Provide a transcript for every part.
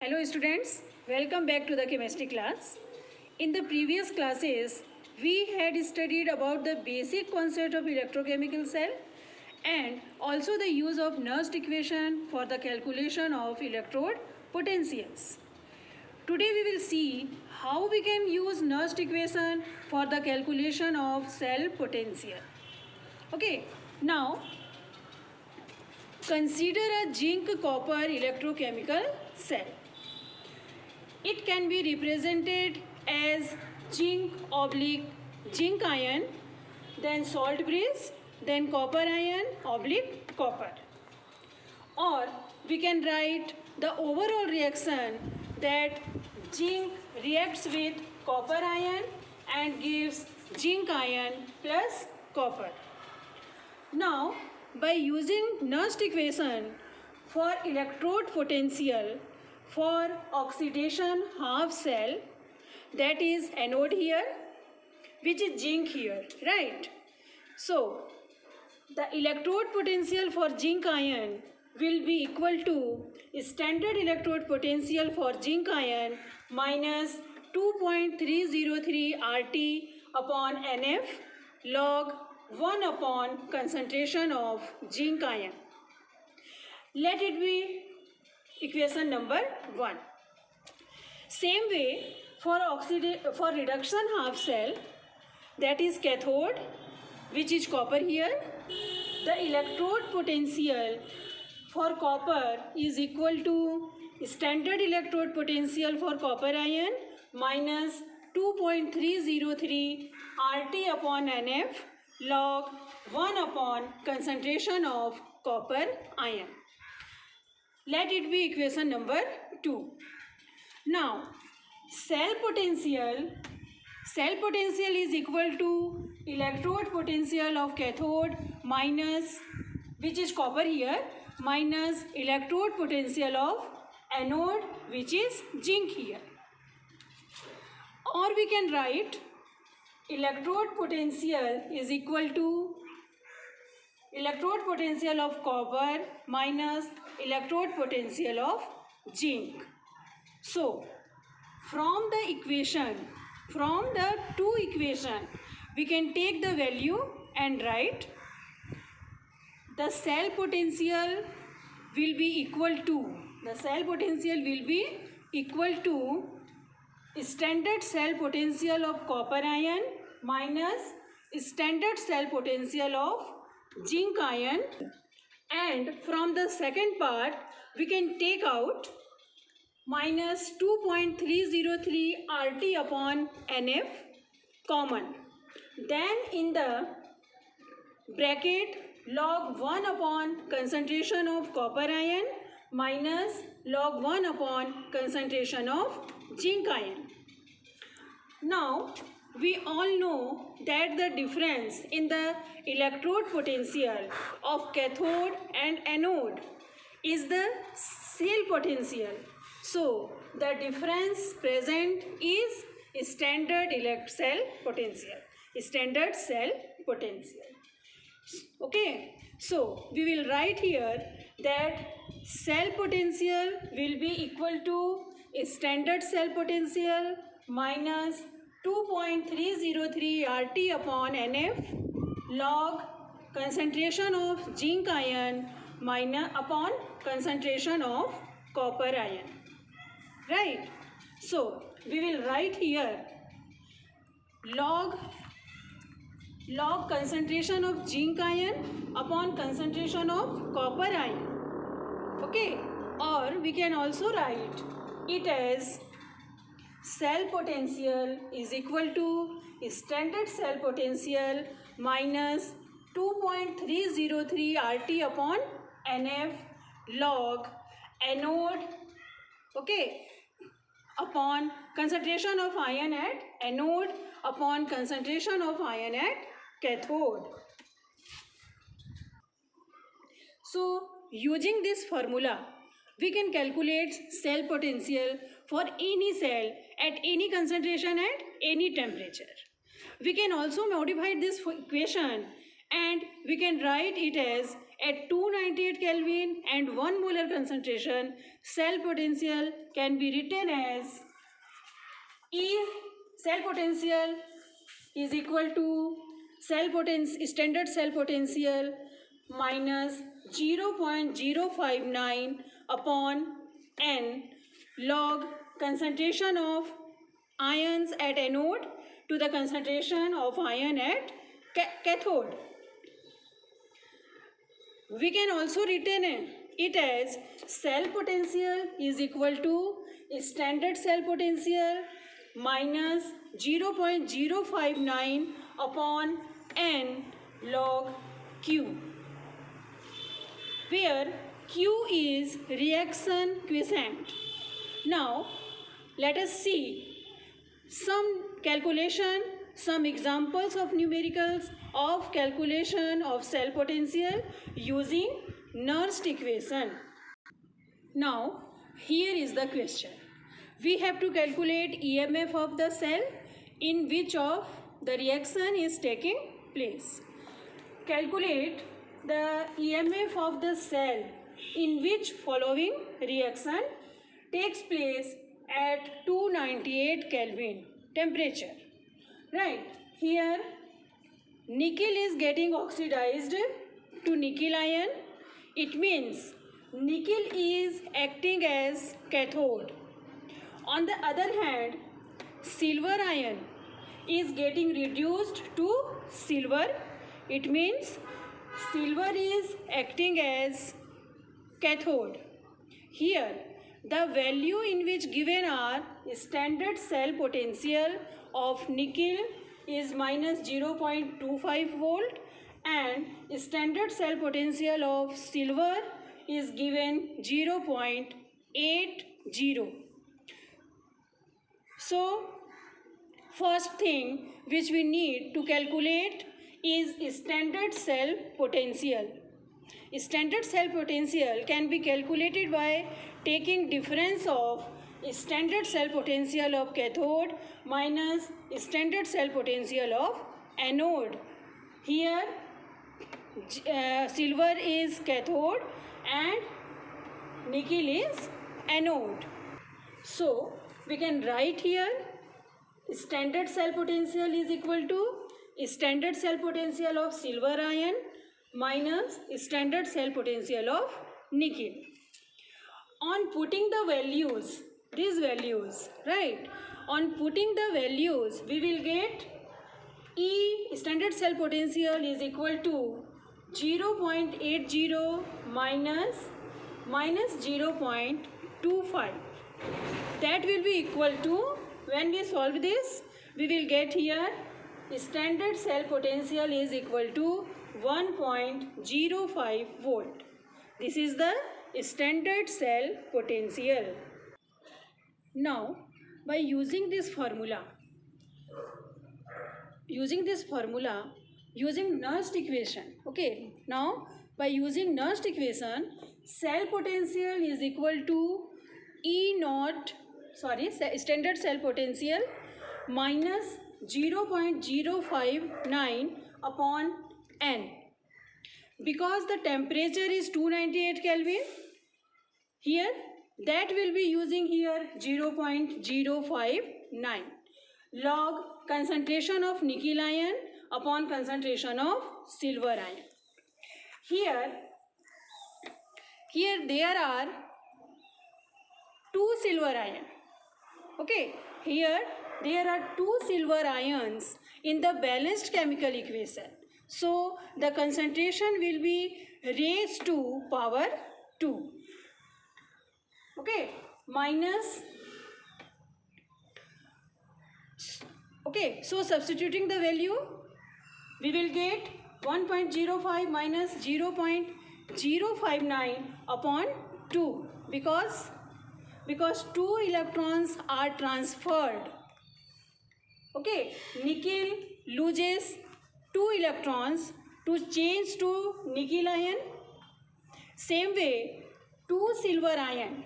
Hello students, welcome back to the chemistry class. In the previous classes, we had studied about the basic concept of electrochemical cell and also the use of Nernst equation for the calculation of electrode potentials. Today we will see how we can use Nernst equation for the calculation of cell potential. Okay, now consider a zinc copper electrochemical cell. It can be represented as zinc ion, then salt bridge, then copper ion copper. Or we can write the overall reaction that zinc reacts with copper ion and gives zinc ion plus copper. Now, by using Nernst equation for electrode potential for oxidation half cell, that is anode here, which is zinc here, right? So, the electrode potential for zinc ion will be equal to standard electrode potential for zinc ion minus 2.303 RT upon NF log 1 upon concentration of zinc ion. Let it be equation number 1. Same way for reduction half cell, that is cathode, which is copper here, the electrode potential for copper is equal to standard electrode potential for copper ion minus 2.303 RT upon NF log 1 upon concentration of copper ion. Let it be equation number 2. Now, cell potential is equal to electrode potential of cathode minus, which is copper here, minus electrode potential of anode, which is zinc here. Or we can write electrode potential is equal to electrode potential of copper minus electrode potential of zinc. So, from the two equation, we can take the value and write the cell potential will be equal to standard cell potential of copper ion minus standard cell potential of zinc ion, and from the second part we can take out minus 2.303 RT upon NF common. Then in the bracket log 1 upon concentration of copper ion minus log 1 upon concentration of zinc ion. Now, we all know that the difference in the electrode potential of cathode and anode is the cell potential. So, the difference present is standard cell potential. Okay, so we will write here that cell potential will be equal to standard cell potential minus 2.303 RT upon NF log concentration of zinc ion minus upon concentration of copper ion. Right? So, we will write here log concentration of zinc ion upon concentration of copper ion. Okay? Or we can also write it as cell potential is equal to standard cell potential minus 2.303 RT upon NF log anode, okay, upon concentration of ion at anode upon concentration of ion at cathode. So, using this formula, we can calculate cell potential for any cell at any concentration at any temperature. We can also modify this equation and we can write it as at 298 Kelvin and 1 molar concentration, cell potential can be written as E cell potential is equal to standard cell potential minus 0.059 upon N log concentration of ions at anode to the concentration of ion at cathode. We can also written it as cell potential is equal to standard cell potential minus 0.059 upon N log Q, where Q is reaction quiescent. Now, let us see some calculation, some examples of numericals of calculation of cell potential using Nernst equation. Now, here is the question. We have to calculate EMF of the cell in which of the reaction is taking place. Calculate the EMF of the cell in which following reaction takes place at 298 Kelvin temperature. Right, here nickel is getting oxidized to nickel ion. It means nickel is acting as cathode. On the other hand, silver ion is getting reduced to silver. It means silver is acting as cathode. Here, the value in which given are standard cell potential of nickel is minus 0.25 volt and standard cell potential of silver is given 0.80. So, first thing which we need to calculate is standard cell potential. Standard cell potential can be calculated by taking difference of standard cell potential of cathode minus standard cell potential of anode. Here silver is cathode and nickel is anode. So we can write here standard cell potential is equal to standard cell potential of silver ion minus standard cell potential of nickel. On putting the values, these values, right? On putting the values, we will get E standard cell potential is equal to 0.80 minus 0.25. That will be equal to, when we solve this, we will get here standard cell potential is equal to 1.05 volt. This is the standard cell potential. Now, by using this formula, using Nernst equation, okay, now by using Nernst equation, cell potential is equal to standard cell potential minus 0.059 upon N. Because the temperature is 298 Kelvin, here that will be using here 0.059 log concentration of nickel ion upon concentration of silver ion. Here there are two silver ion. Okay, here there are two silver ions in the balanced chemical equation. So the concentration will be raised to power 2. Okay, minus. Okay, so substituting the value, we will get 1.05 minus 0.059 upon 2 because 2 electrons are transferred. Okay, nickel loses 2 electrons to change to nickel ion. Same way, two silver ions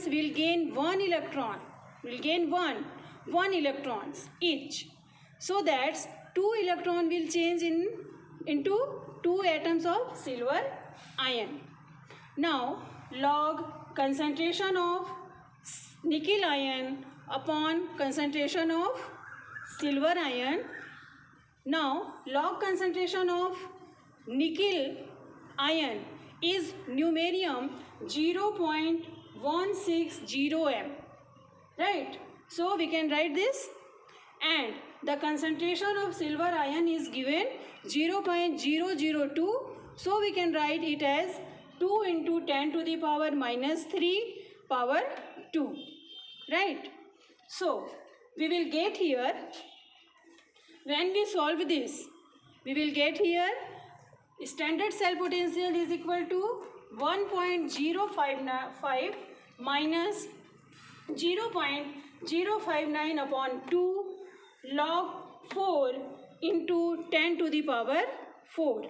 will gain 1 electron, one electrons each. So that 2 electron will change into 2 atoms of silver ion. Now log concentration of nickel ion upon concentration of silver ion. Now log concentration of nickel ion is numerium 0.160 m, right? So we can write this, and the concentration of silver ion is given 0.002, so we can write it as 2 into 10 to the power minus 3 power 2, right? So we will get here, when we solve this, we will get here standard cell potential is equal to 1.055 minus 0.059 upon 2 log 4 into 10 to the power 4.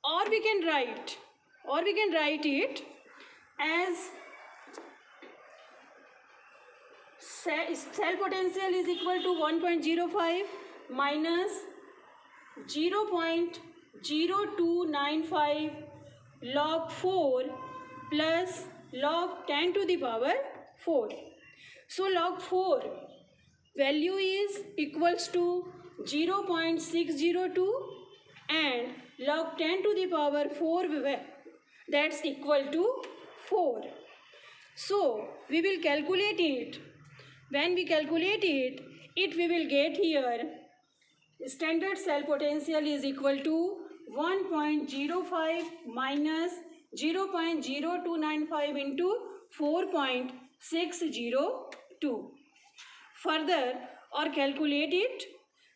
Or we can write it as cell potential is equal to 1.05 minus 0.0295 log 4 plus log 10 to the power 4. So log 4 value is equals to 0.602 and log 10 to the power 4, that's equal to 4. So we will calculate it. When we calculate it, we will get here standard cell potential is equal to 1.05 minus 0.0295 into 4.602. Further, or calculate it,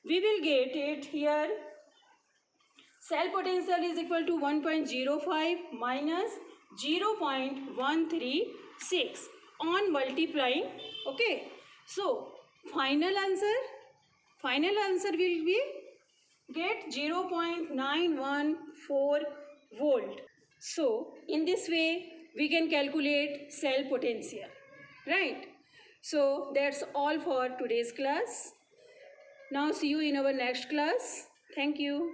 we will get it here cell potential is equal to 1.05 minus 0.136 on multiplying. Okay, so final answer will be get 0.914 volt. So in this way we can calculate cell potential, right? So that's all for today's class. Now see you in our next class. Thank you.